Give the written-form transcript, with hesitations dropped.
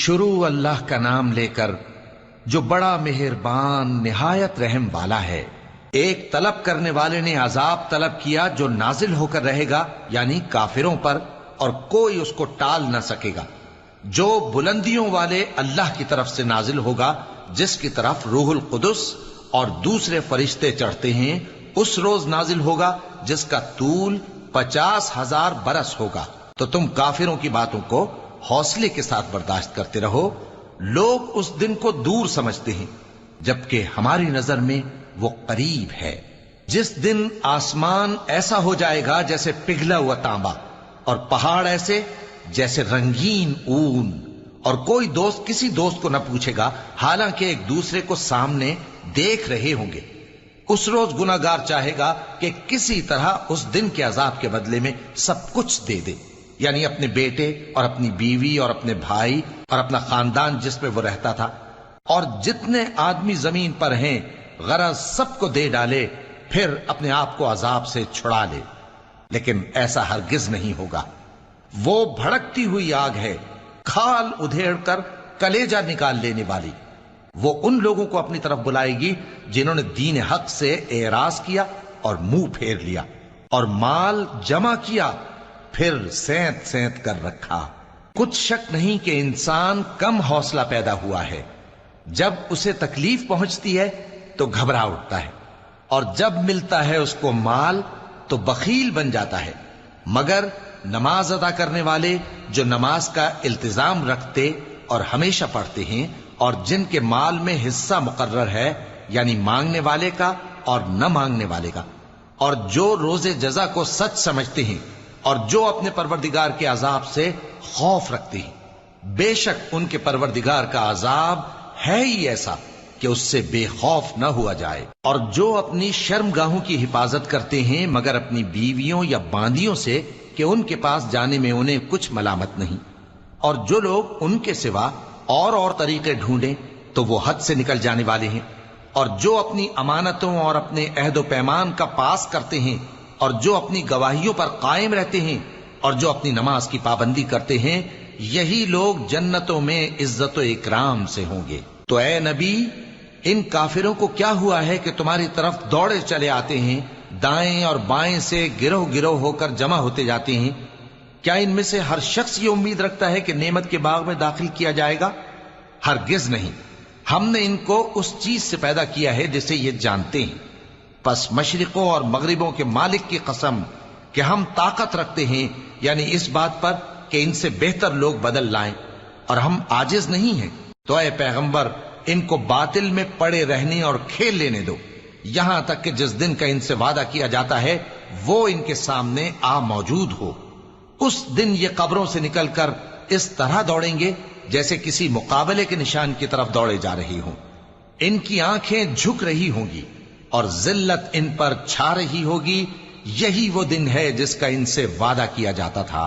شروع اللہ کا نام لے کر جو بڑا مہربان نہایت رحم والا ہے۔ ایک طلب کرنے والے نے عذاب طلب کیا جو نازل ہو کر رہے گا، یعنی کافروں پر، اور کوئی اس کو ٹال نہ سکے گا، جو بلندیوں والے اللہ کی طرف سے نازل ہوگا، جس کی طرف روح القدس اور دوسرے فرشتے چڑھتے ہیں، اس روز نازل ہوگا جس کا طول 50,000 برس ہوگا۔ تو تم کافروں کی باتوں کو حوصلے کے ساتھ برداشت کرتے رہو۔ لوگ اس دن کو دور سمجھتے ہیں، جبکہ ہماری نظر میں وہ قریب ہے۔ جس دن آسمان ایسا ہو جائے گا جیسے پگھلا ہوا تانبا، اور پہاڑ ایسے جیسے رنگین اون، اور کوئی دوست کسی دوست کو نہ پوچھے گا، حالانکہ ایک دوسرے کو سامنے دیکھ رہے ہوں گے۔ اس روز گناہگار چاہے گا کہ کسی طرح اس دن کے عذاب کے بدلے میں سب کچھ دے دے، یعنی اپنے بیٹے اور اپنی بیوی اور اپنے بھائی اور اپنا خاندان جس میں وہ رہتا تھا، اور جتنے آدمی زمین پر ہیں، غرض سب کو دے ڈالے، پھر اپنے آپ کو عذاب سے چھڑا لے۔ لیکن ایسا ہرگز نہیں ہوگا۔ وہ بھڑکتی ہوئی آگ ہے، کھال ادھیڑ کر کلیجہ نکال لینے والی۔ وہ ان لوگوں کو اپنی طرف بلائے گی جنہوں نے دین حق سے اعراض کیا اور منہ پھیر لیا، اور مال جمع کیا، پھر سینت سینت کر رکھا۔ کچھ شک نہیں کہ انسان کم حوصلہ پیدا ہوا ہے۔ جب اسے تکلیف پہنچتی ہے تو گھبرا اٹھتا ہے، اور جب ملتا ہے اس کو مال تو بخیل بن جاتا ہے۔ مگر نماز ادا کرنے والے جو نماز کا التزام رکھتے اور ہمیشہ پڑھتے ہیں، اور جن کے مال میں حصہ مقرر ہے، یعنی مانگنے والے کا اور نہ مانگنے والے کا، اور جو روز جزا کو سچ سمجھتے ہیں، اور جو اپنے پروردگار کے عذاب سے خوف رکھتے ہیں، بے شک ان کے پروردگار کا عذاب ہے ہی ایسا کہ اس سے بے خوف نہ ہوا جائے۔ اور جو اپنی شرمگاہوں کی حفاظت کرتے ہیں مگر اپنی بیویوں یا باندیوں سے کہ ان کے پاس جانے میں انہیں کچھ ملامت نہیں، اور جو لوگ ان کے سوا اور طریقے ڈھونڈیں تو وہ حد سے نکل جانے والے ہیں، اور جو اپنی امانتوں اور اپنے عہد و پیمان کا پاس کرتے ہیں، اور جو اپنی گواہیوں پر قائم رہتے ہیں، اور جو اپنی نماز کی پابندی کرتے ہیں، یہی لوگ جنتوں میں عزت و اکرام سے ہوں گے۔ تو اے نبی، ان کافروں کو کیا ہوا ہے کہ تمہاری طرف دوڑے چلے آتے ہیں، دائیں اور بائیں سے گروہ گروہ ہو کر جمع ہوتے جاتے ہیں؟ کیا ان میں سے ہر شخص یہ امید رکھتا ہے کہ نعمت کے باغ میں داخل کیا جائے گا؟ ہرگز نہیں۔ ہم نے ان کو اس چیز سے پیدا کیا ہے جسے یہ جانتے ہیں۔ پس مشرقوں اور مغربوں کے مالک کی قسم کہ ہم طاقت رکھتے ہیں، یعنی اس بات پر کہ ان سے بہتر لوگ بدل لائیں، اور ہم عاجز نہیں ہیں۔ تو اے پیغمبر، ان کو باطل میں پڑے رہنے اور کھیل لینے دو، یہاں تک کہ جس دن کا ان سے وعدہ کیا جاتا ہے وہ ان کے سامنے آ موجود ہو۔ اس دن یہ قبروں سے نکل کر اس طرح دوڑیں گے جیسے کسی مقابلے کے نشان کی طرف دوڑے جا رہی ہوں۔ ان کی آنکھیں جھک رہی ہوں گی اور ذلت ان پر چھا رہی ہوگی۔ یہی وہ دن ہے جس کا ان سے وعدہ کیا جاتا تھا۔